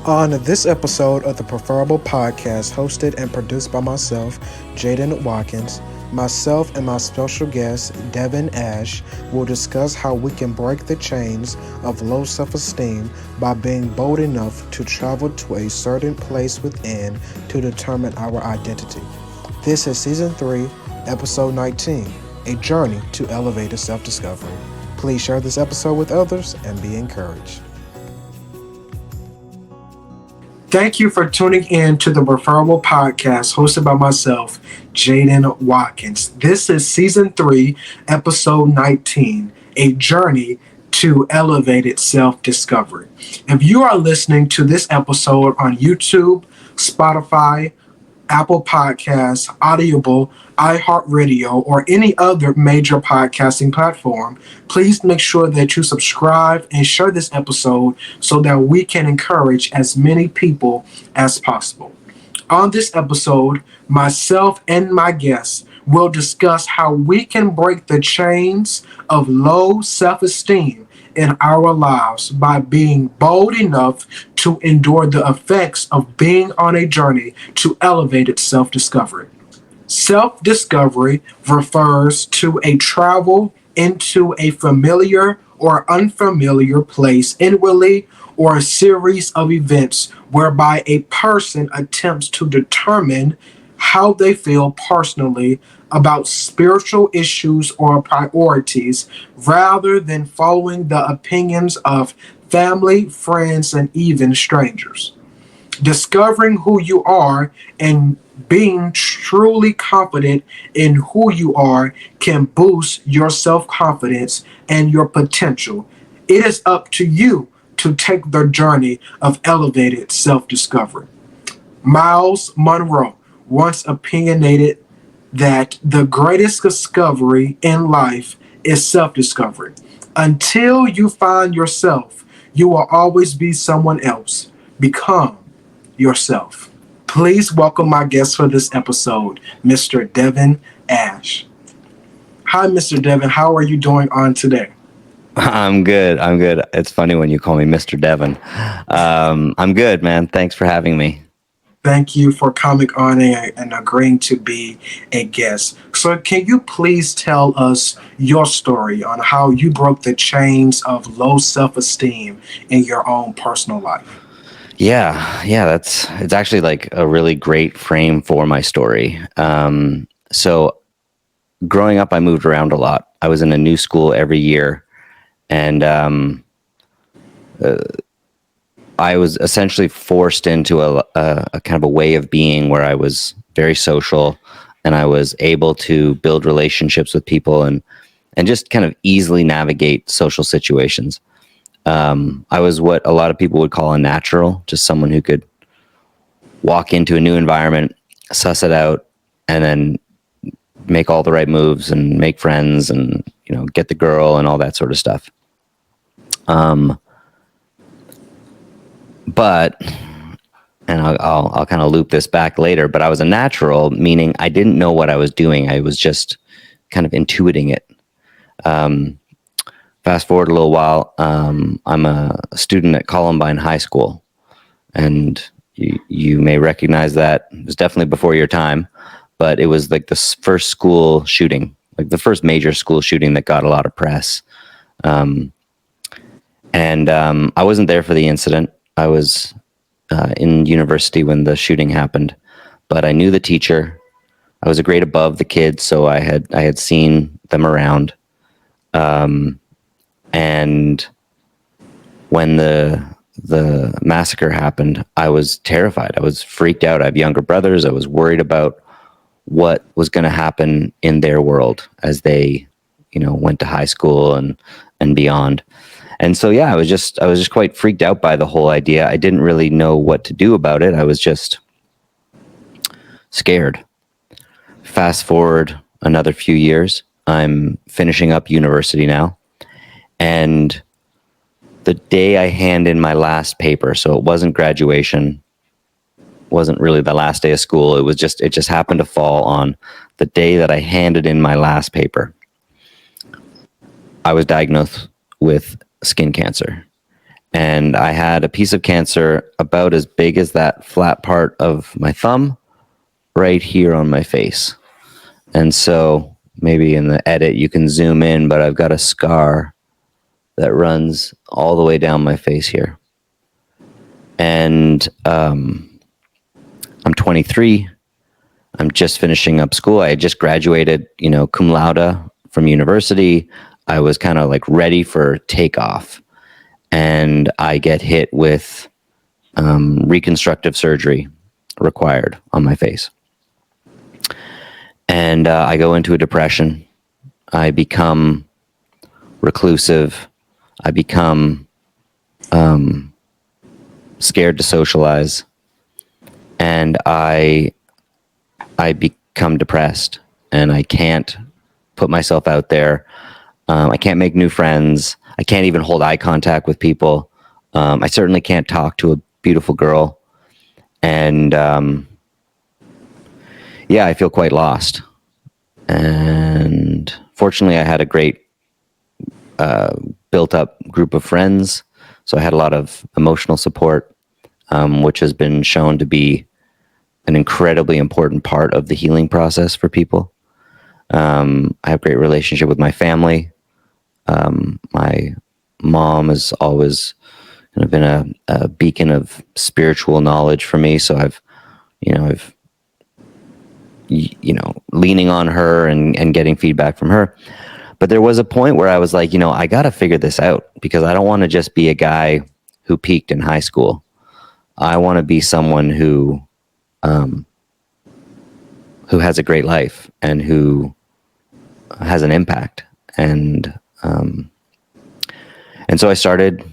On this episode of the Preferable Podcast, hosted and produced by myself, Jayden Watkins, myself and my special guest, Devin Ash, will discuss how we can break the chains of low self-esteem by being bold enough to travel to a certain place within to determine our identity. This is Season 3, Episode 19, A Journey to Elevated Self-Discovery. Please share this episode with others and be encouraged. Thank you for tuning in to the Preferable Podcast hosted by myself, Jayden Watkins. This is Season 3, Episode 19, A Journey to Elevated Self-Discovery. If you are listening to this episode on YouTube, Spotify, Apple Podcasts, Audible, iHeartRadio, or any other major podcasting platform, please make sure that you subscribe and share this episode so that we can encourage as many people as possible. On this episode, myself and my guests will discuss how we can break the chains of low self-esteem in our lives by being bold enough to endure the effects of being on a journey to elevated self-discovery. Self-discovery refers to a travel into a familiar or unfamiliar place inwardly, or a series of events whereby a person attempts to determine how they feel personally about spiritual issues or priorities rather than following the opinions of family, friends, and even strangers. Discovering who you are and being truly confident in who you are can boost your self-confidence and your potential. It is up to you to take the journey of elevated self-discovery. Miles Monroe once opinionated that the greatest discovery in life is self-discovery. Until you find yourself, you will always be someone else. Become yourself. Please welcome my guest for this episode, Mr. Devin Ash. Hi, Mr. Devin. How are you doing on today? I'm good. It's funny when you call me Mr. Devin. I'm good, man. Thanks for having me. Thank you for coming on and agreeing to be a guest. So can you please tell us your story on how you broke the chains of low self-esteem in your own personal life? Yeah, it's actually like a really great frame for my story. So growing up, I moved around a lot. I was in a new school every year, and I was essentially forced into a kind of a way of being where I was very social, and I was able to build relationships with people and just kind of easily navigate social situations. I was what a lot of people would call a natural, just someone who could walk into a new environment, suss it out, and then make all the right moves and make friends and, get the girl and all that sort of stuff. But, and I'll kind of loop this back later, but I was a natural, meaning I didn't know what I was doing. I was just kind of intuiting it. Fast forward a little while, I'm a student at Columbine High School, and you may recognize that. It was definitely before your time, but it was like the first school shooting, like the first major school shooting that got a lot of press. I wasn't there for the incident. I was in university when the shooting happened, but I knew the teacher. I was a grade above the kids, so I had seen them around. And when the massacre happened, I was terrified. I was freaked out. I have younger brothers. I was worried about what was going to happen in their world as they, went to high school and beyond. And so, yeah, I was just quite freaked out by the whole idea. I didn't really know what to do about it. I was just scared. Fast forward another few years. I'm finishing up university now. And the day I hand in my last paper, so it wasn't graduation, wasn't really the last day of school. It just happened to fall on the day that I handed in my last paper. I was diagnosed with skin cancer. And I had a piece of cancer about as big as that flat part of my thumb right here on my face. And so maybe in the edit you can zoom in, but I've got a scar that runs all the way down my face here. And I'm 23. I'm just finishing up school. I had just graduated, cum laude from university. I was kind of like ready for takeoff. And I get hit with reconstructive surgery required on my face. And I go into a depression. I become reclusive. I become scared to socialize. And I become depressed. And I can't put myself out there. I can't make new friends. I can't even hold eye contact with people. I certainly can't talk to a beautiful girl. And I feel quite lost. And fortunately, I had a great built-up group of friends. So I had a lot of emotional support, which has been shown to be an incredibly important part of the healing process for people. I have a great relationship with my family. My mom has always kind of been a beacon of spiritual knowledge for me. So I've leaning on her and getting feedback from her. But there was a point where I was like, I got to figure this out, because I don't want to just be a guy who peaked in high school. I want to be someone who has a great life and who has an impact. And so I started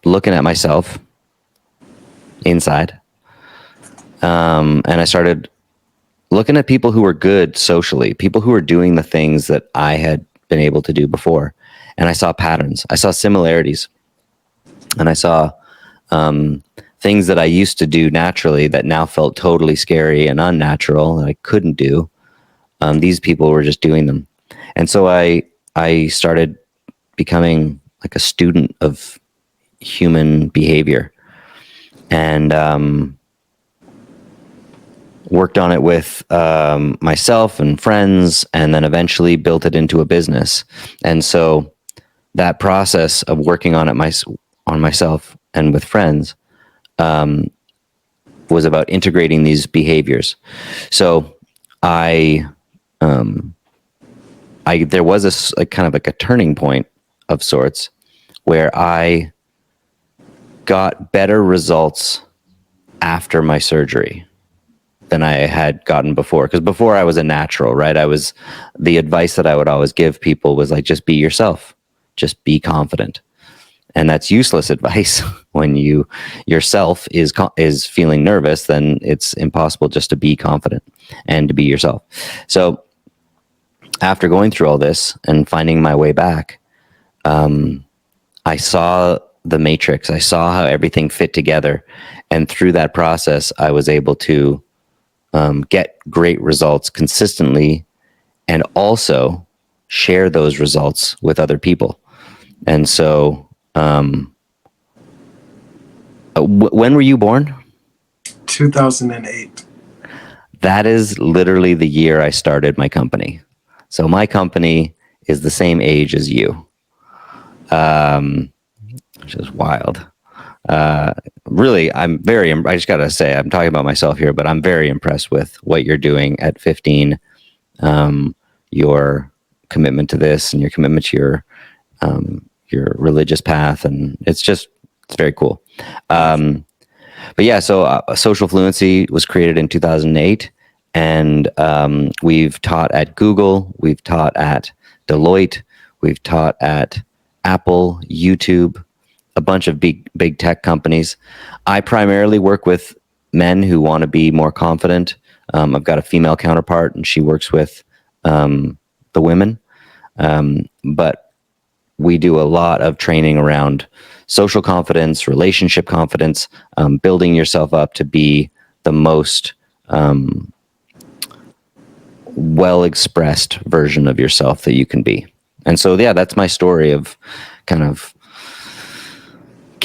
looking at myself inside. And I started looking at people who were good socially, people who were doing the things that I had been able to do before. And I saw patterns. I saw similarities. And I saw things that I used to do naturally that now felt totally scary and unnatural that I couldn't do. These people were just doing them. And so I started becoming like a student of human behavior, and worked on it with myself and friends, and then eventually built it into a business. And so that process of working on it on myself and with friends was about integrating these behaviors. So there was a kind of like a turning point of sorts where I got better results after my surgery than I had gotten before. Because before I was a natural, right? The advice that I would always give people was like, just be yourself, just be confident. And that's useless advice. When yourself is feeling nervous, then it's impossible just to be confident and to be yourself. So after going through all this and finding my way back, I saw the matrix. I saw how everything fit together. And through that process, I was able to get great results consistently, and also share those results with other people. And so, when were you born? 2008. That is literally the year I started my company. So my company is the same age as you, which is wild. Really, I just got to say, I'm talking about myself here, but I'm very impressed with what you're doing at 15, your commitment to this and your commitment to your religious path. And it's very cool. But yeah, so Social Fluency was created in 2008, and we've taught at Google, we've taught at Deloitte, we've taught at Apple, YouTube, a bunch of big tech companies. I primarily work with men who want to be more confident. I've got a female counterpart, and she works with the women. But we do a lot of training around social confidence, relationship confidence, building yourself up to be the most well-expressed version of yourself that you can be. And so, yeah, that's my story of kind of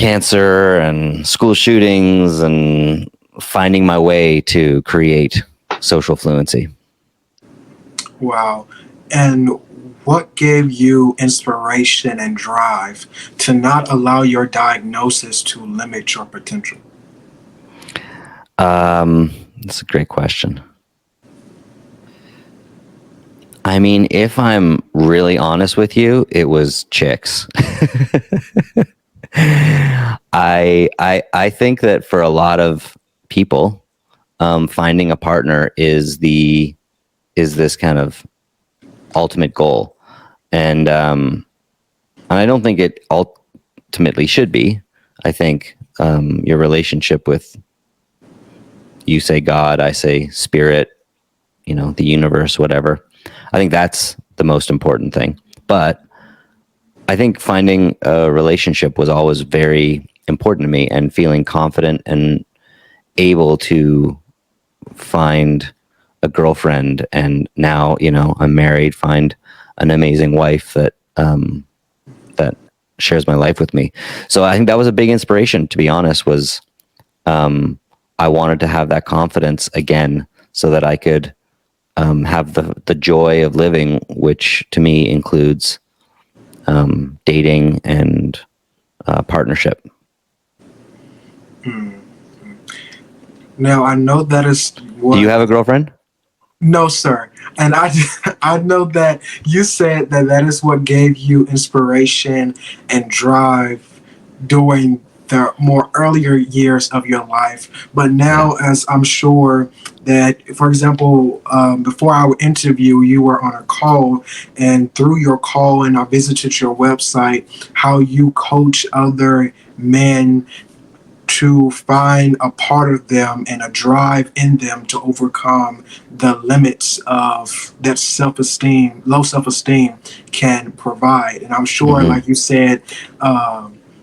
cancer and school shootings and finding my way to create social fluency. Wow. And what gave you inspiration and drive to not allow your diagnosis to limit your potential? That's a great question. I mean, if I'm really honest with you, it was chicks. I think that for a lot of people, finding a partner is this kind of ultimate goal, and I don't think it ultimately should be. I think your relationship with, you say God, I say spirit, the universe, whatever. I think that's the most important thing. But I think finding a relationship was always very important to me, and feeling confident and able to find a girlfriend. And now, I'm married, find an amazing wife that shares my life with me. So I think that was a big inspiration, to be honest, was I wanted to have that confidence again so that I could have the joy of living, which to me includes dating and partnership. Now, I know that is what... Do you have a girlfriend? No, sir. And I know that you said that is what gave you inspiration and drive during the more earlier years of your life. But now, as I'm sure that, for example, before our interview, you were on a call, and through your call, and I visited your website, how you coach other men to find a part of them and a drive in them to overcome the limits of that self-esteem, low self-esteem can provide. And I'm sure, like you said,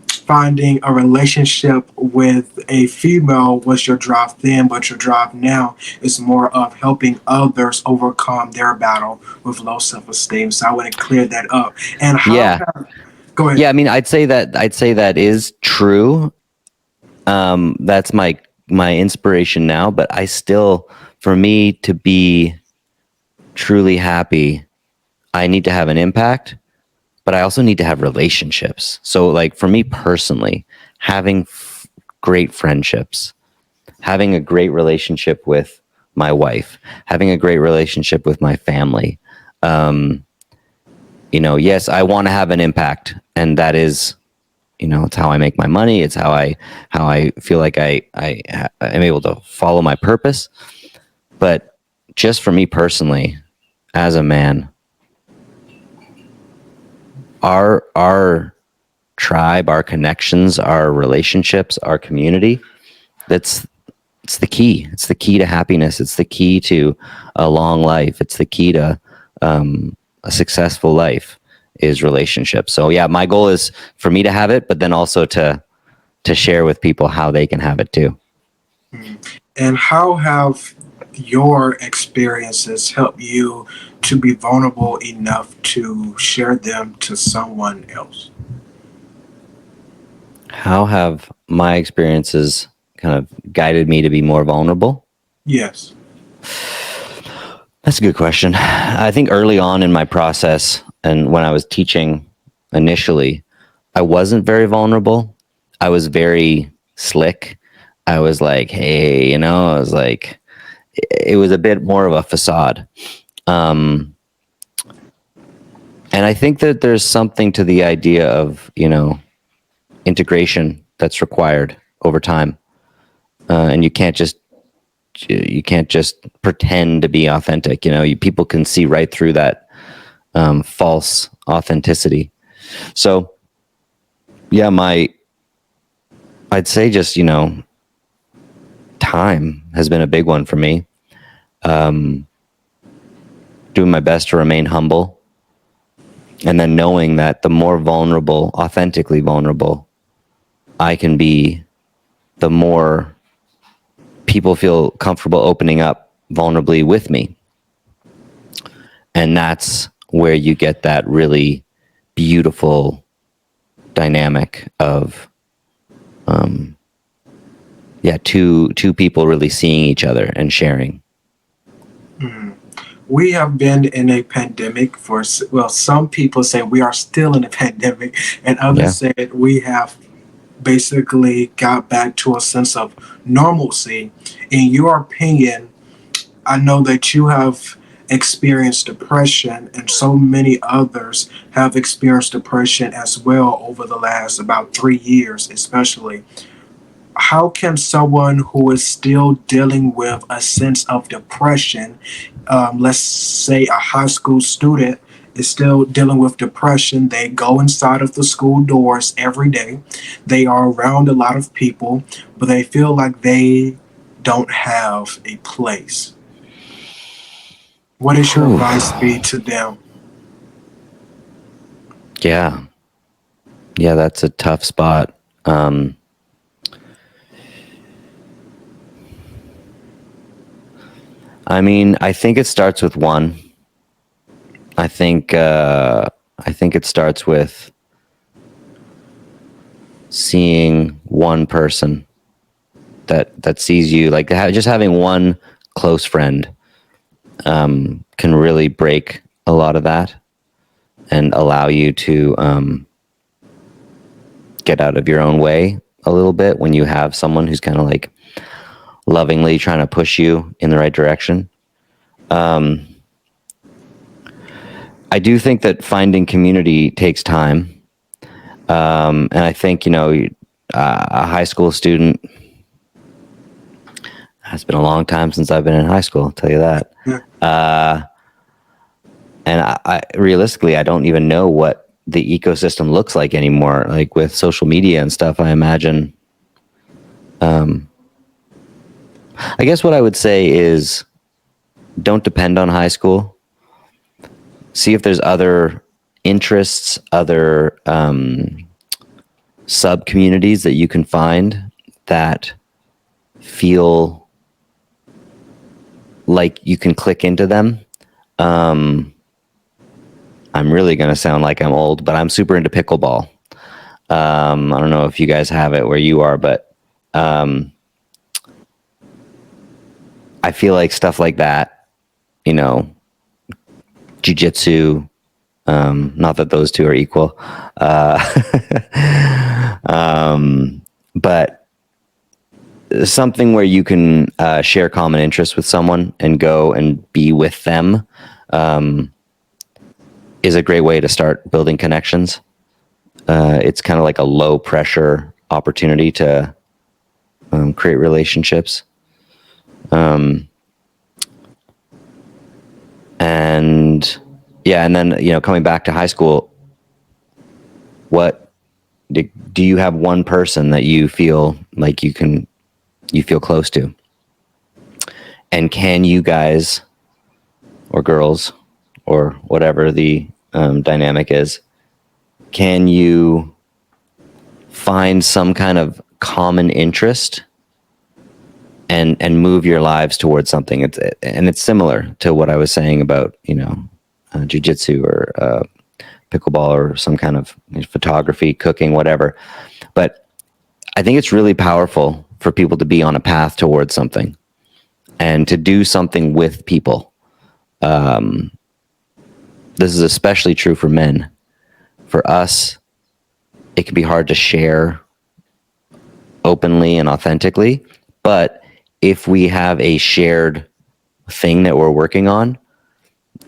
finding a relationship with a female was your drive then, but your drive now is more of helping others overcome their battle with low self-esteem. So I want to clear that up. And how... Go ahead. Yeah, I mean, I'd say that is true. That's my inspiration now, but I still, for me to be truly happy, I need to have an impact, but I also need to have relationships. So like for me personally, having great friendships, having a great relationship with my wife, having a great relationship with my family. Yes, I want to have an impact, and that is, it's how I make my money. It's how I feel like I am able to follow my purpose. But just for me personally, as a man, our tribe, our connections, our relationships, our community, it's the key. It's the key to happiness. It's the key to a long life. It's the key to a successful life, is relationships. So yeah, my goal is for me to have it, but then also to share with people how they can have it too. And how have your experiences helped you to be vulnerable enough to share them to someone else? How have my experiences kind of guided me to be more vulnerable? Yes. That's a good question. I think early on in my process, and when I was teaching initially, I wasn't very vulnerable. I was very slick. I was like, hey, I was like, it was a bit more of a facade. And I think that there's something to the idea of, integration that's required over time. And you can't just pretend to be authentic. People can see right through that false authenticity. So yeah, I'd say just, time has been a big one for me. Doing my best to remain humble, and then knowing that the more vulnerable, authentically vulnerable I can be, the more people feel comfortable opening up vulnerably with me. And that's where you get that really beautiful dynamic of two people really seeing each other and sharing. We have been in a pandemic for, well, some people say we are still in a pandemic, and Yeah. others said we have basically got back to a sense of normalcy. In your opinion, I know that you have experienced depression, and so many others have experienced depression as well over the last about 3 years, especially. How can someone who is still dealing with a sense of depression, let's say a high school student is still dealing with depression, they go inside of the school doors every day, they are around a lot of people, but they feel like they don't have a place? What is your Whew. advice be to them? Yeah. Yeah, that's a tough spot. I mean, I think it starts with one. I think it starts with seeing one person that sees you. Like just having one close friend can really break a lot of that and allow you to get out of your own way a little bit when you have someone who's kind of like lovingly trying to push you in the right direction. I do think that finding community takes time. And I think, a high school student, it's been a long time since I've been in high school, I'll tell you that. Yeah. And I realistically, I don't even know what the ecosystem looks like anymore. Like with social media and stuff, I imagine. I guess what I would say is don't depend on high school. See if there's other interests, other sub communities that you can find that feel like you can click into them. I'm really going to sound like I'm old, but I'm super into pickleball. I don't know if you guys have it where you are, but I feel like stuff like that, jiu-jitsu, not that those two are equal, but something where you can share common interests with someone and go and be with them is a great way to start building connections. It's kind of like a low pressure opportunity to create relationships. And then, coming back to high school, what do you have one person that you feel like you feel close to? And can you guys or girls or whatever the dynamic is, can you find some kind of common interest and move your lives towards something? It's similar to what I was saying about, jiu-jitsu or pickleball or some kind of photography, cooking, whatever. But I think it's really powerful for people to be on a path towards something and to do something with people. This is especially true for men. For us, it can be hard to share openly and authentically, but if we have a shared thing that we're working on,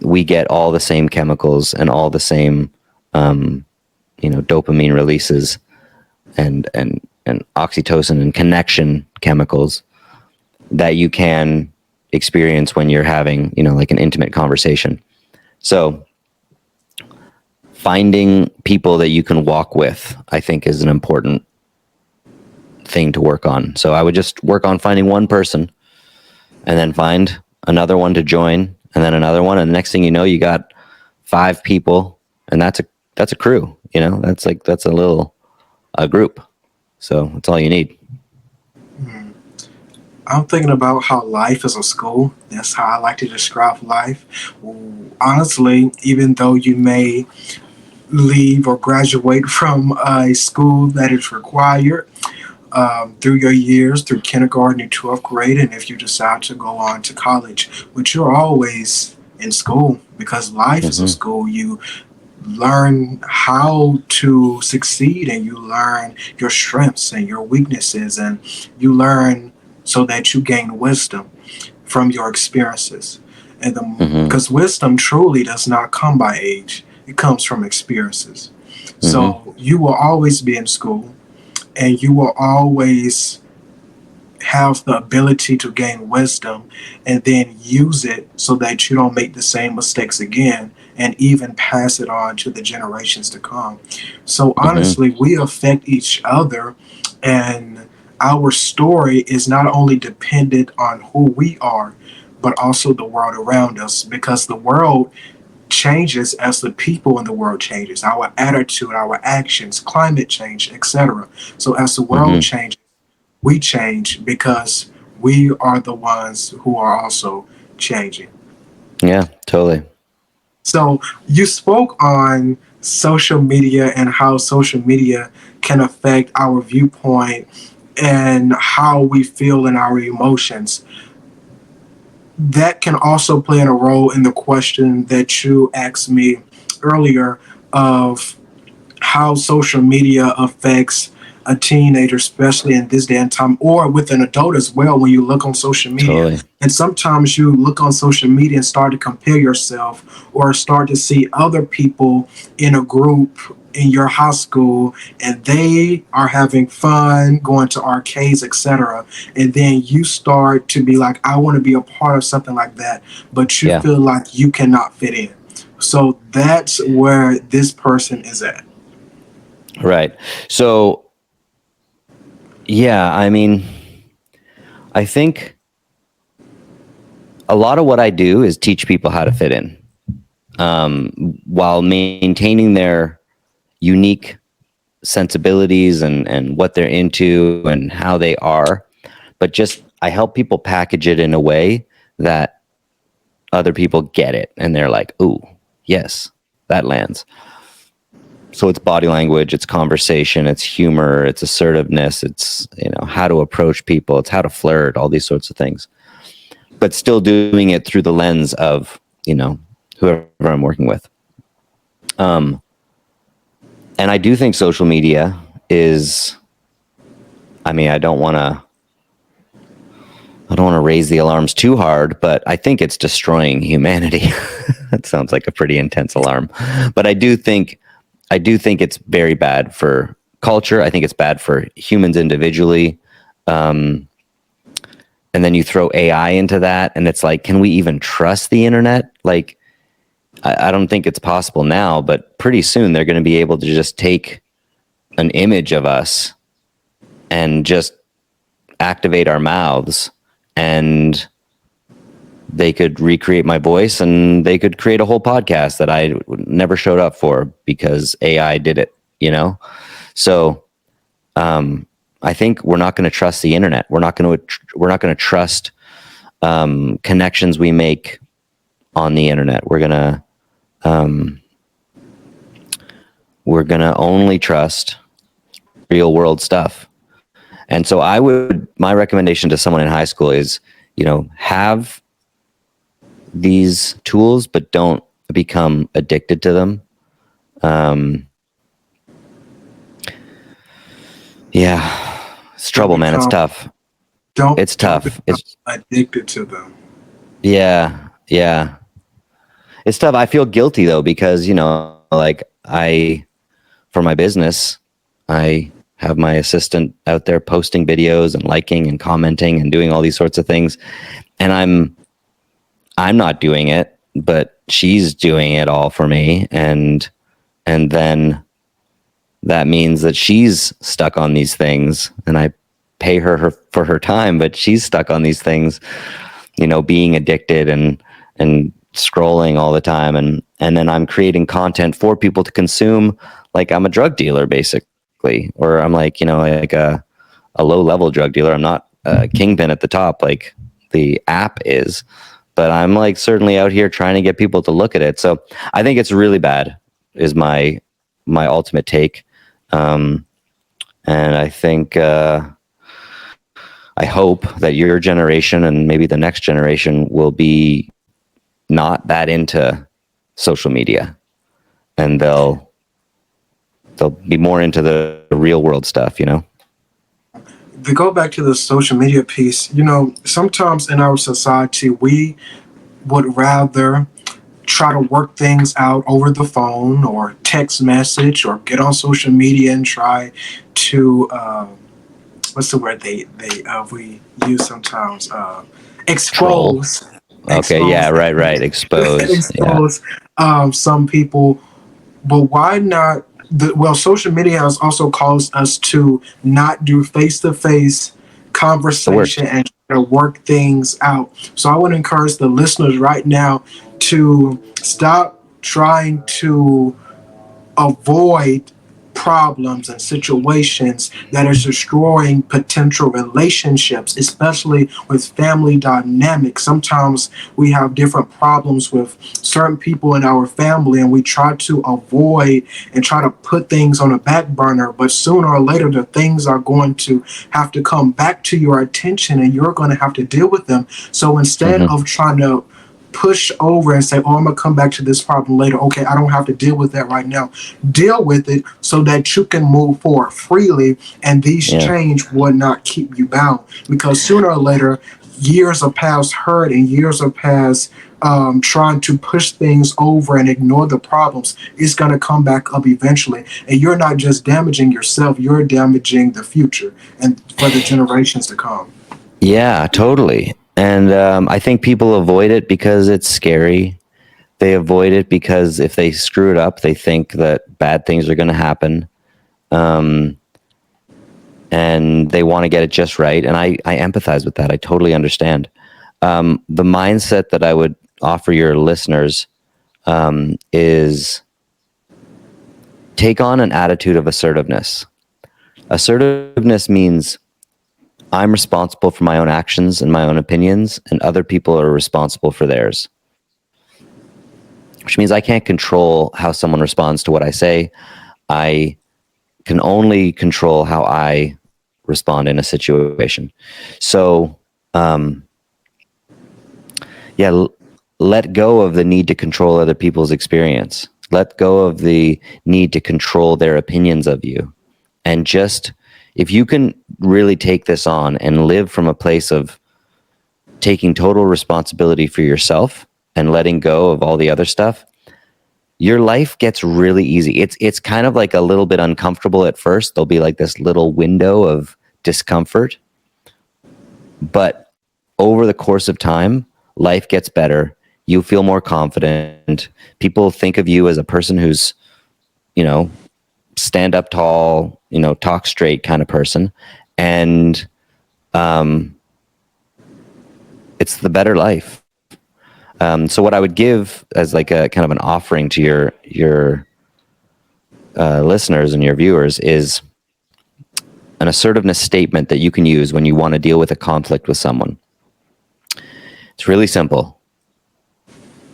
we get all the same chemicals and all the same, dopamine releases and oxytocin and connection chemicals that you can experience when you're having, like an intimate conversation. So finding people that you can walk with, I think, is an important thing to work on. So I would just work on finding one person and then find another one to join and then another one. And the next thing you know, you got 5 people, and that's a crew, that's a little group. So that's all you need. I'm thinking about how life is a school. That's how I like to describe life. Honestly, even though you may leave or graduate from a school that is required, through your years, through kindergarten and 12th grade, and if you decide to go on to college. But you're always in school because life is a Hmm. school. You learn how to succeed and you learn your strengths and your weaknesses, and you learn so that you gain wisdom from your experiences. And Hmm. because wisdom truly does not come by age, it comes from experiences. Hmm. So you will always be in school and you will always have the ability to gain wisdom and then use it so that you don't make the same mistakes again and even pass it on to the generations to come. So Hmm. honestly, we affect each other, and our story is not only dependent on who we are, but also the world around us, because the world changes as the people in the world changes, our attitude, our actions, climate change, etc. So as the world Hmm. changes, we change because we are the ones who are also changing. Yeah, totally. So you spoke on social media and how social media can affect our viewpoint and how we feel in our emotions. That can also play in a role in the question that you asked me earlier of how social media affects a teenager, especially in this day and time, or with an adult as well, when you look on social media. Totally. And sometimes you look on social media and start to compare yourself or start to see other people in a group in your high school and they are having fun going to arcades, etc., and then you start to be like, I want to be a part of something like that, but you Yeah. feel like you cannot fit in. So that's where this person is at. Right. So, yeah, I mean, I think a lot of what I do is teach people how to fit in, while maintaining their unique sensibilities and what they're into and how they are. But just, I help people package it in a way that other people get it. And they're like, ooh, yes, that lands. So it's body language, it's conversation, it's humor, it's assertiveness, it's, how to approach people, it's how to flirt, all these sorts of things, but still doing it through the lens of, whoever I'm working with. Um, and I do think social media is, I mean, I don't want to raise the alarms too hard, but I think it's destroying humanity. That sounds like a pretty intense alarm, but I do think it's very bad for culture. I think it's bad for humans individually. Um, and then you throw AI into that, and it's like, can we even trust the internet? Like, I don't think it's possible now, but pretty soon they're going to be able to just take an image of us and just activate our mouths, and they could recreate my voice and they could create a whole podcast that I never showed up for because AI did it. So, um, I think we're not going to trust the internet. We're not going to trust, connections we make on the internet. Um, we're going to only trust real world stuff. And so my recommendation to someone in high school is, have these tools, but don't become addicted to them. Um, yeah, it's Don't trouble, man. It's become tough. don't It's don't tough. become addicted to them. Yeah, yeah. It's tough. I feel guilty though, because, like for my business, I have my assistant out there posting videos and liking and commenting and doing all these sorts of things. And I'm not doing it, but she's doing it all for me. And then that means that she's stuck on these things, and I pay her for her time, but she's stuck on these things, being addicted and scrolling all the time. And then I'm creating content for people to consume. Like, I'm a drug dealer basically, or I'm like, like a low level drug dealer. I'm not a kingpin at the top, like the app is, but I'm like certainly out here trying to get people to look at it. So I think it's really bad is my ultimate take. And I think, I hope that your generation and maybe the next generation will be not that into social media, and they'll be more into the real world stuff, you know? To go back to the social media piece, sometimes in our society, we would rather try to work things out over the phone or text message or get on social media and try to what's the word we use sometimes, Troll. expose Okay, yeah, right. Expose. Yeah. expose some people. But why not? Social media has also caused us to not do face-to-face The worst. conversation and try to work things out. So I would encourage the listeners right now to stop trying to avoid problems and situations that are destroying potential relationships, especially with family dynamics. Sometimes we have different problems with certain people in our family, and we try to avoid and try to put things on a back burner, but sooner or later the things are going to have to come back to your attention and you're going to have to deal with them. So instead Mm-hmm. of trying to push over and say, oh, I'm going to come back to this problem later. Okay, I don't have to deal with that right now. Deal with it so that you can move forward freely, and these Yeah. change will not keep you bound. Because sooner or later, years of past hurt and years of past trying to push things over and ignore the problems, it's going to come back up eventually. And you're not just damaging yourself, you're damaging the future and for the generations to come. Yeah, totally. And I think people avoid it because it's scary. They avoid it because if they screw it up, they think that bad things are going to happen. And they want to get it just right. And I empathize with that. I totally understand. The mindset that I would offer your listeners is take on an attitude of assertiveness. Assertiveness means I'm responsible for my own actions and my own opinions, and other people are responsible for theirs. Which means I can't control how someone responds to what I say. I can only control how I respond in a situation. So, let go of the need to control other people's experience. Let go of the need to control their opinions of you. And just, if you can really take this on and live from a place of taking total responsibility for yourself and letting go of all the other stuff, your life gets really easy. It's kind of like a little bit uncomfortable at first. There'll be like this little window of discomfort. But over the course of time, life gets better. You feel more confident. People think of you as a person who's, stand up tall, talk straight kind of person. And it's the better life. So what I would give as like a kind of an offering to your listeners and your viewers is an assertiveness statement that you can use when you want to deal with a conflict with someone. It's really simple.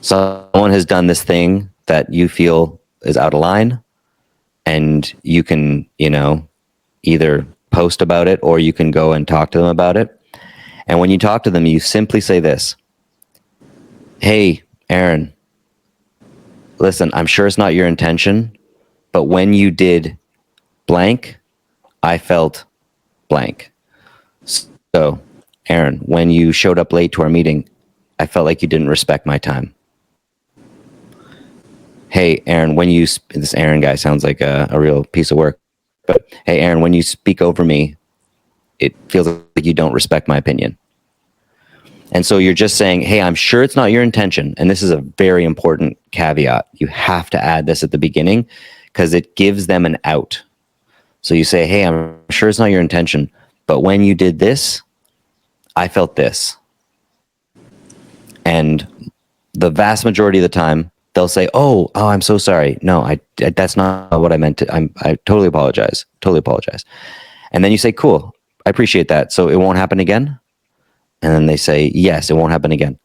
Someone has done this thing that you feel is out of line, and you can, either post about it or you can go and talk to them about it. And when you talk to them, you simply say this: hey, Aaron, listen, I'm sure it's not your intention, but when you did blank, I felt blank. So, Aaron, when you showed up late to our meeting, I felt like you didn't respect my time. Hey, Aaron, this Aaron guy sounds like a real piece of work, but hey, Aaron, when you speak over me, it feels like you don't respect my opinion. And so you're just saying, hey, I'm sure it's not your intention. And this is a very important caveat. You have to add this at the beginning because it gives them an out. So you say, hey, I'm sure it's not your intention, but when you did this, I felt this. And the vast majority of the time, they'll say, oh, I'm so sorry. No, that's not what I meant to. I totally apologize. And then you say, cool, I appreciate that. So it won't happen again? And then they say, yes, it won't happen again.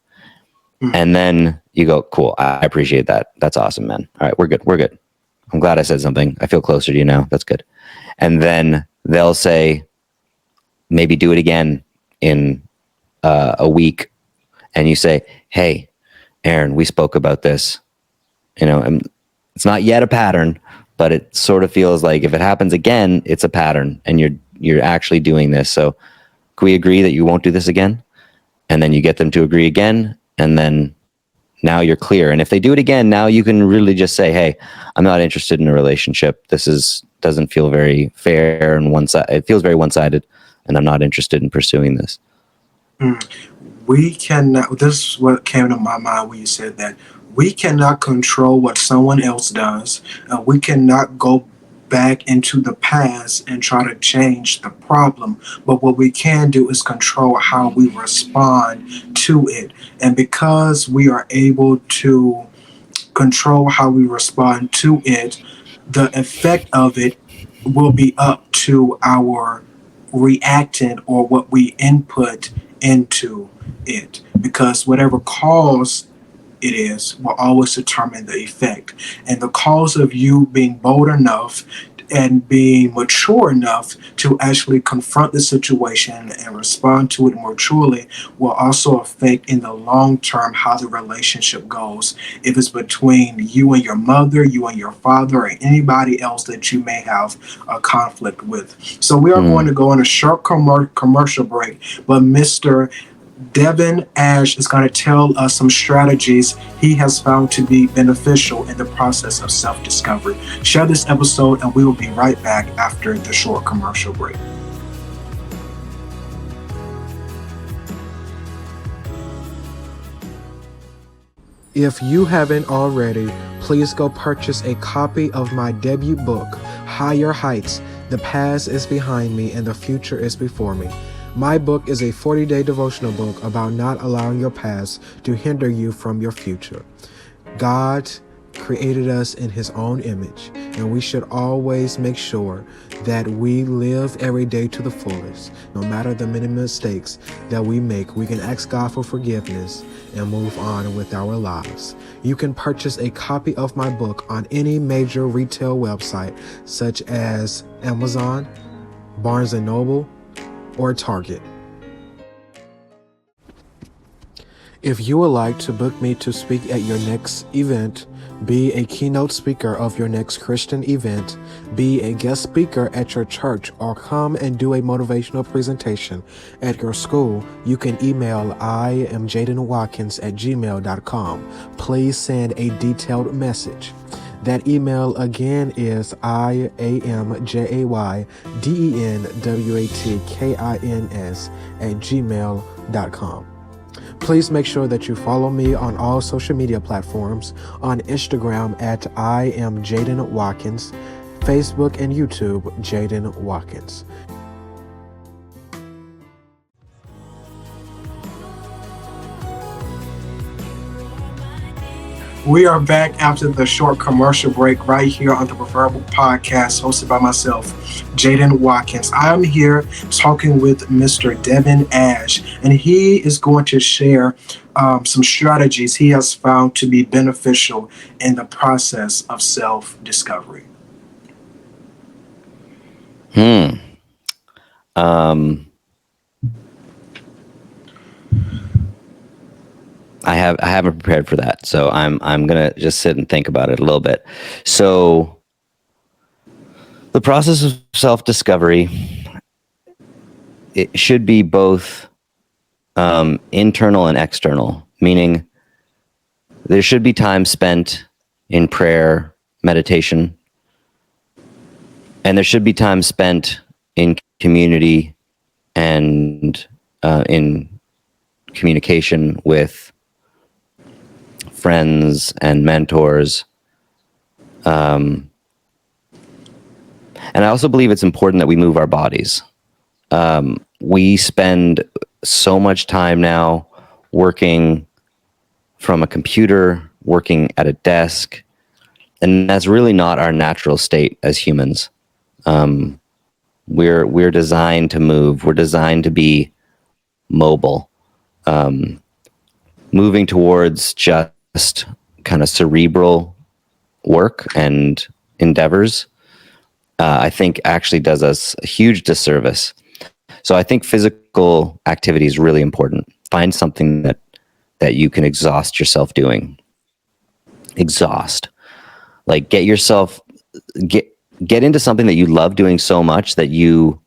And then you go, cool, I appreciate that. That's awesome, man. All right, we're good. I'm glad I said something. I feel closer to you now. That's good. And then they'll say, maybe do it again in a week, and you say, "Hey, Aaron, we spoke about this," and it's not yet a pattern, but it sort of feels like if it happens again, it's a pattern, and you're actually doing this. So, can we agree that you won't do this again? And then you get them to agree again, and then now you're clear. And if they do it again, now you can really just say, "Hey, I'm not interested in a relationship. Doesn't feel very fair and it feels very one-sided, and I'm not interested in pursuing this." Mm. We cannot, this is what came to my mind when you said that. We cannot control what someone else does. We cannot go back into the past and try to change the problem. But what we can do is control how we respond to it. And because we are able to control how we respond to it, the effect of it will be up to our reactant or what we input into it. Because whatever cause it is will always determine the effect. And the cause of you being bold enough and being mature enough to actually confront the situation and respond to it more truly will also affect in the long term how the relationship goes. If it's between you and your mother, you and your father, or anybody else that you may have a conflict with. So we are going to go on a short commercial break, but Mr. Devin Ash is going to tell us some strategies he has found to be beneficial in the process of self-discovery. Share this episode, and we will be right back after the short commercial break. If you haven't already, please go purchase a copy of my debut book, Higher Heights, The Past is Behind Me and the Future is Before Me. My book is a 40-day devotional book about not allowing your past to hinder you from your future. God created us in his own image, and we should always make sure that we live every day to the fullest. No matter the many mistakes that we make, we can ask God for forgiveness and move on with our lives. You can purchase a copy of my book on any major retail website such as Amazon, Barnes & Noble, or Target. If you would like to book me to speak at your next event, be a keynote speaker of your next Christian event, be a guest speaker at your church, or come and do a motivational presentation at your school, you can email iamjaydenwatkins@gmail.com. Please send a detailed message. That email again is iamjaydenwatkins@gmail.com. Please make sure that you follow me on all social media platforms, on Instagram at I am Jayden Watkins, Facebook and YouTube, Jayden Watkins. We are back after the short commercial break right here on the Preferable Podcast, hosted by myself, Jayden Watkins. I'm here talking with Mr. Devin Ash, and he is going to share some strategies he has found to be beneficial in the process of self-discovery. I haven't prepared for that, so I'm gonna just sit and think about it a little bit. So, the process of self-discovery, it should be both internal and external. Meaning, there should be time spent in prayer, meditation, and there should be time spent in community and in communication with friends and mentors. And I also believe it's important that we move our bodies. We spend so much time now working from a computer, working at a desk, and that's really not our natural state as humans. We're designed to move. We're designed to be mobile. Moving towards just kind of cerebral work and endeavors, I think actually does us a huge disservice. So I think physical activity is really important. Find something that you can exhaust yourself doing. Exhaust. Like get into something that you love doing so much that you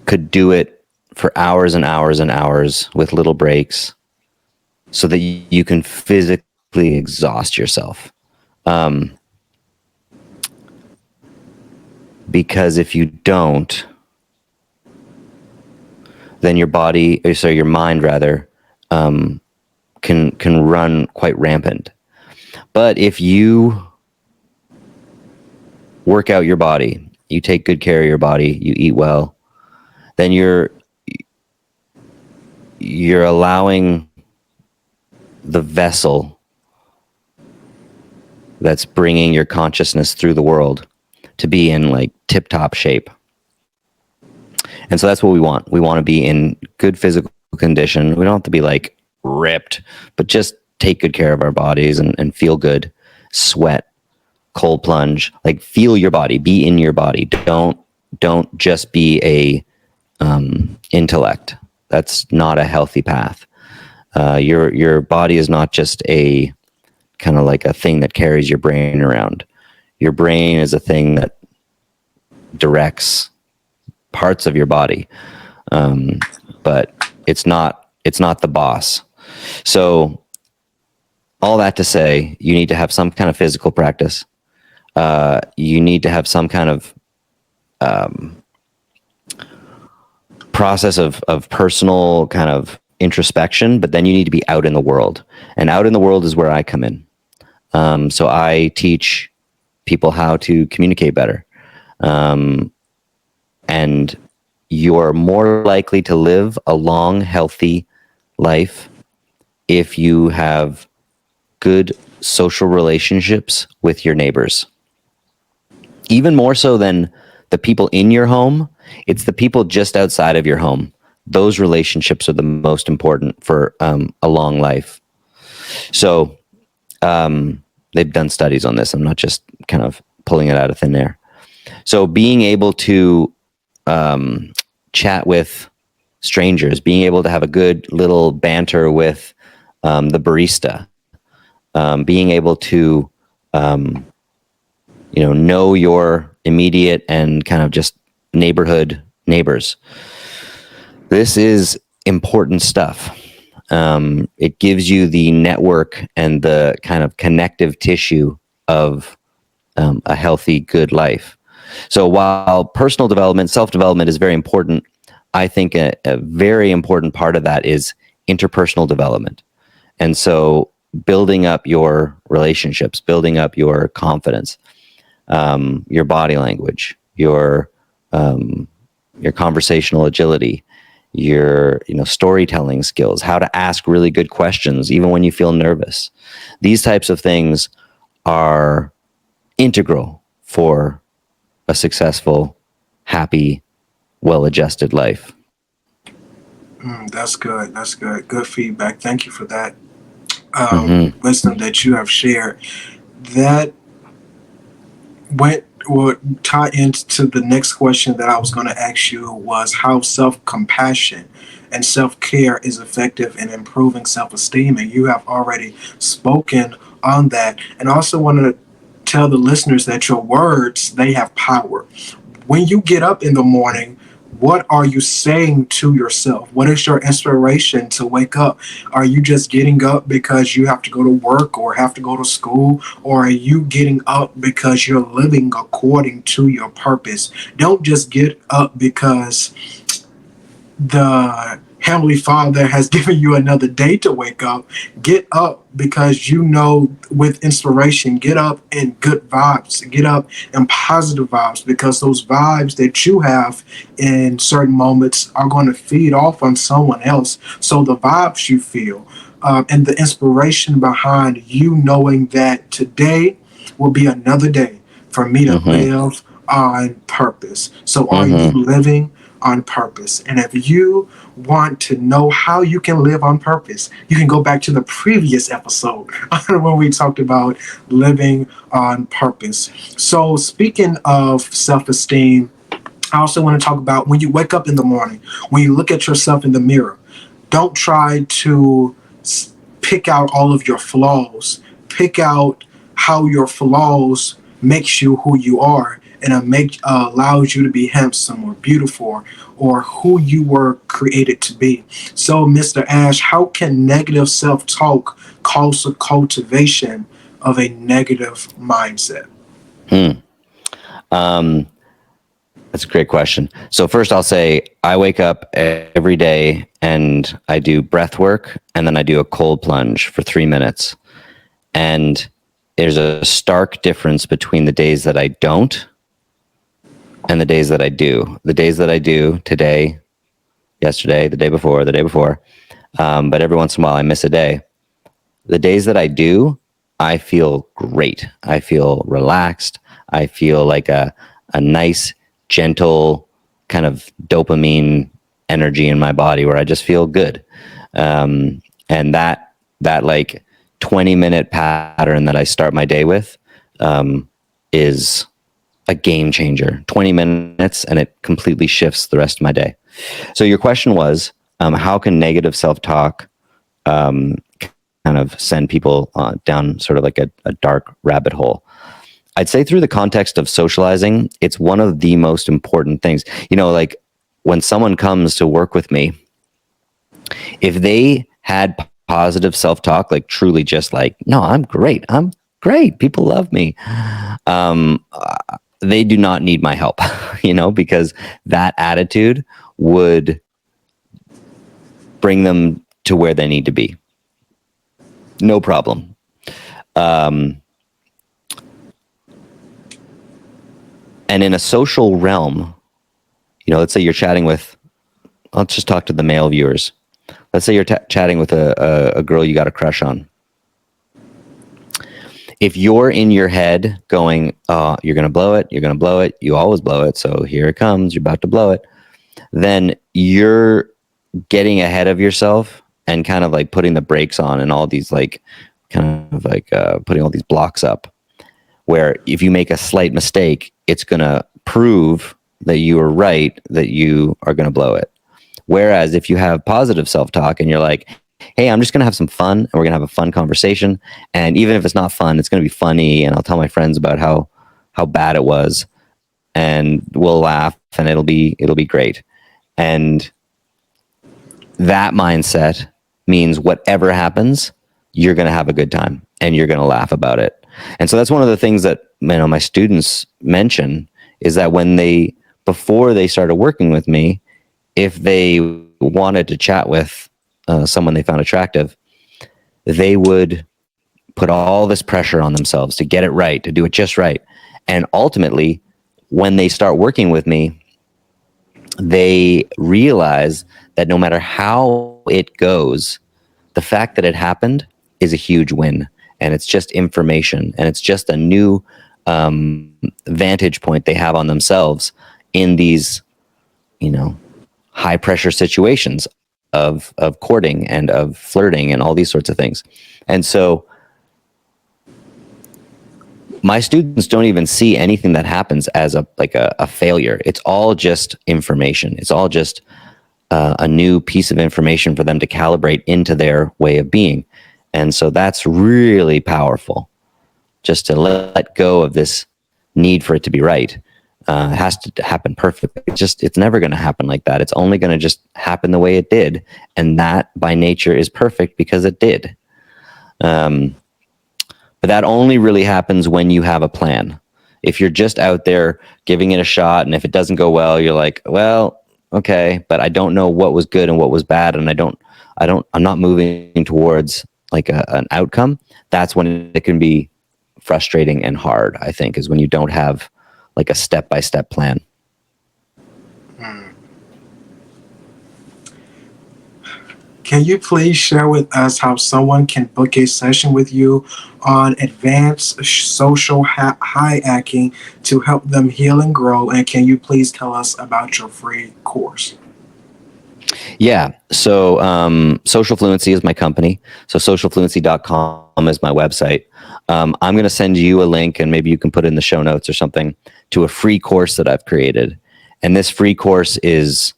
could do it for hours and hours and hours with little breaks, so that you can physically exhaust yourself. Because if you don't, then your mind rather, can run quite rampant. But if you work out your body, you take good care of your body, you eat well, then you're allowing the vessel that's bringing your consciousness through the world to be in like tip-top shape. And so that's what we want. We want to be in good physical condition. We don't have to be like ripped, but just take good care of our bodies and feel good. Sweat, cold plunge, like feel your body, be in your body. Don't just be a intellect. That's not a healthy path. Your body is not just a kind of like a thing that carries your brain around. Your brain is a thing that directs parts of your body, but it's not the boss. So all that to say, you need to have some kind of physical practice. You need to have some kind of process of personal kind of introspection, but then you need to be out in the world. And out in the world is where I come in. So I teach people how to communicate better. And you're more likely to live a long, healthy life if you have good social relationships with your neighbors. Even more so than the people in your home, it's the people just outside of your home. Those relationships are the most important for a long life. So they've done studies on this. I'm not just kind of pulling it out of thin air. So being able to chat with strangers, being able to have a good little banter with the barista, being able to know your immediate and kind of just neighborhood neighbors. This is important stuff. It gives you the network and the kind of connective tissue of a healthy, good life. So while personal development, self-development is very important, I think a very important part of that is interpersonal development. And so building up your relationships, building up your confidence, your body language, your conversational agility, your storytelling skills, how to ask really good questions even when you feel nervous. These types of things are integral for a successful, happy, well-adjusted life. That's good. That's good. Good feedback. Thank you for that wisdom that you have shared. That would tie into the next question that I was going to ask you, was how self-compassion and self-care is effective in improving self-esteem. And you have already spoken on that. And I also want to tell the listeners that your words, they have power. When you get up in the morning, what are you saying to yourself? What is your inspiration to wake up? Are you just getting up because you have to go to work or have to go to school? Or are you getting up because you're living according to your purpose? Don't just get up because the Heavenly Father has given you another day to wake up. Get up because you know, with inspiration. Get up in good vibes. Get up in positive vibes, because those vibes that you have in certain moments are going to feed off on someone else. So the vibes you feel and the inspiration behind you knowing that today will be another day for me to live on purpose. So are you living on purpose? And if you want to know how you can live on purpose, you can go back to the previous episode when we talked about living on purpose. So speaking of self-esteem I also want to talk about when you wake up in the morning, when you look at yourself in the mirror, don't try to pick out all of your flaws. Pick out how your flaws makes you who you are, and allows you to be handsome or beautiful or who you were created to be. So, Mr. Ash, how can negative self-talk cause the cultivation of a negative mindset? Hmm. That's a great question. So first I'll say I wake up every day and I do breath work and then I do a cold plunge for 3 minutes. And there's a stark difference between the days that I don't and the days that I do. The days that I do today, yesterday, the day before, but every once in a while I miss a day. The days that I do, I feel great. I feel relaxed. I feel like a nice, gentle kind of dopamine energy in my body where I just feel good. And that like 20-minute pattern that I start my day with is a game changer. 20 minutes and it completely shifts the rest of my day. So your question was, how can negative self-talk kind of send people down sort of like a dark rabbit hole? I'd say through the context of socializing, it's one of the most important things. You know, like when someone comes to work with me, if they had positive self-talk, like truly just like, no, I'm great. People love me. They do not need my help, because that attitude would bring them to where they need to be. No problem. And in a social realm, let's say you're chatting with, let's just talk to the male viewers. Let's say you're chatting with a girl you got a crush on. If you're in your head going, oh, you're going to blow it, you always blow it, so here it comes, you're about to blow it, then you're getting ahead of yourself and kind of like putting the brakes on and all these like, kind of like putting all these blocks up, where if you make a slight mistake, it's going to prove that you were right, that you are going to blow it. Whereas if you have positive self-talk and you're like, hey, I'm just going to have some fun and we're going to have a fun conversation. And even if it's not fun, it's going to be funny. And I'll tell my friends about how bad it was and we'll laugh and it'll be great. And that mindset means whatever happens, you're going to have a good time and you're going to laugh about it. And so that's one of the things that my students mention is that before they started working with me, if they wanted to chat with someone they found attractive, they would put all this pressure on themselves to get it right, to do it just right. And ultimately, when they start working with me, they realize that no matter how it goes, the fact that it happened is a huge win. And it's just information. And it's just a new vantage point they have on themselves in these, high pressure situations of courting and of flirting and all these sorts of things. And so my students don't even see anything that happens as a failure. It's all just information. It's all just a new piece of information for them to calibrate into their way of being. And so that's really powerful, just to let go of this need for it to be right. It has to happen perfectly. It's never going to happen like that. It's only going to just happen the way it did. And that by nature is perfect because it did. But that only really happens when you have a plan. If you're just out there giving it a shot, and if it doesn't go well, you're like, well, okay, but I don't know what was good and what was bad. And I'm not moving towards like an outcome. That's when it can be frustrating and hard, I think, is when you don't have like a step-by-step plan. Can you please share with us how someone can book a session with you on advanced social hacking to help them heal and grow? And can you please tell us about your free course? Yeah. So Social Fluency is my company. So socialfluency.com is my website. I'm going to send you a link and maybe you can put it in the show notes or something to a free course that I've created. And this free course it's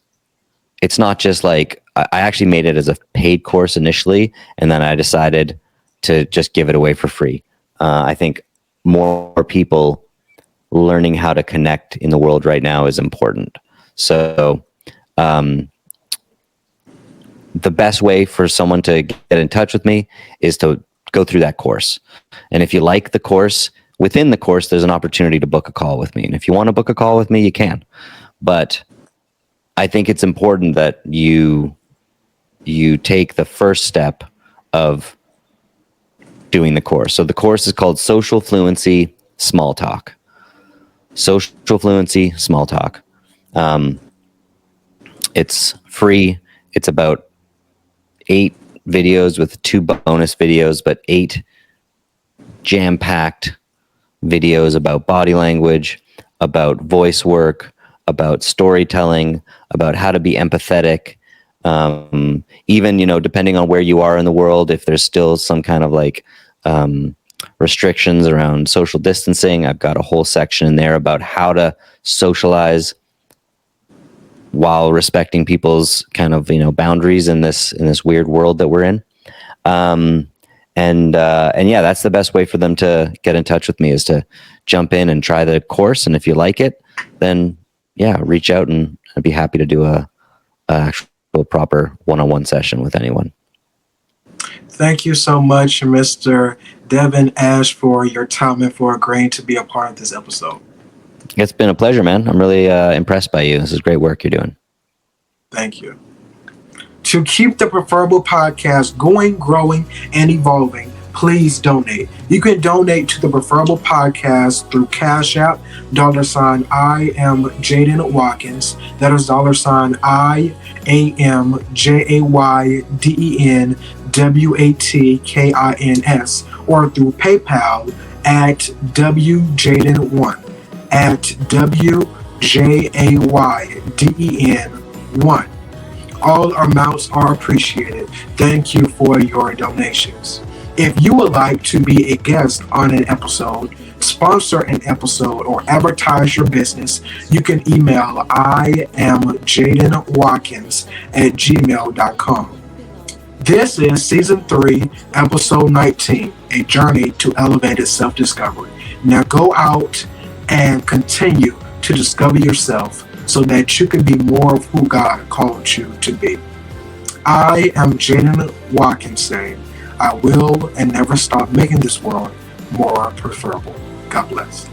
not just like, I actually made it as a paid course initially, and then I decided to just give it away for free. I think more people learning how to connect in the world right now is important. So the best way for someone to get in touch with me is to go through that course. And if you like the course, within the course, there's an opportunity to book a call with me. And if you want to book a call with me, you can. But I think it's important that you take the first step of doing the course. So the course is called Social Fluency Small Talk. Social Fluency Small Talk. It's free. It's about 8 videos with 2 bonus videos, but 8 jam-packed videos about body language, about voice work, about storytelling, about how to be empathetic. Even, depending on where you are in the world, if there's still some kind of like restrictions around social distancing, I've got a whole section in there about how to socialize while respecting people's kind of, boundaries in this weird world that we're in. And yeah, that's the best way for them to get in touch with me, is to jump in and try the course. And if you like it, then yeah, reach out, and I'd be happy to do a actual proper one-on-one session with anyone. Thank you so much, Mr. Devin Ash, for your time and for agreeing to be a part of this episode. It's been a pleasure, man. I'm really impressed by you. This is great work you're doing. Thank you. To keep the Preferable Podcast going, growing, and evolving, please donate. You can donate to the Preferable Podcast through Cash App, $, I am Jayden Watkins. That is $, I am Jayden Watkins, or through PayPal at WJayden1 at WJayden1. All amounts are appreciated. Thank you for your donations. If you would like to be a guest on an episode, sponsor an episode, or advertise your business, you can email IamJaydenWatkins@gmail.com. This is Season 3, Episode 19, A Journey to Elevated Self-Discovery. Now go out and continue to discover yourself so that you can be more of who God called you to be. I am Jayden Watkins saying, I will and never stop making this world more preferable. God bless.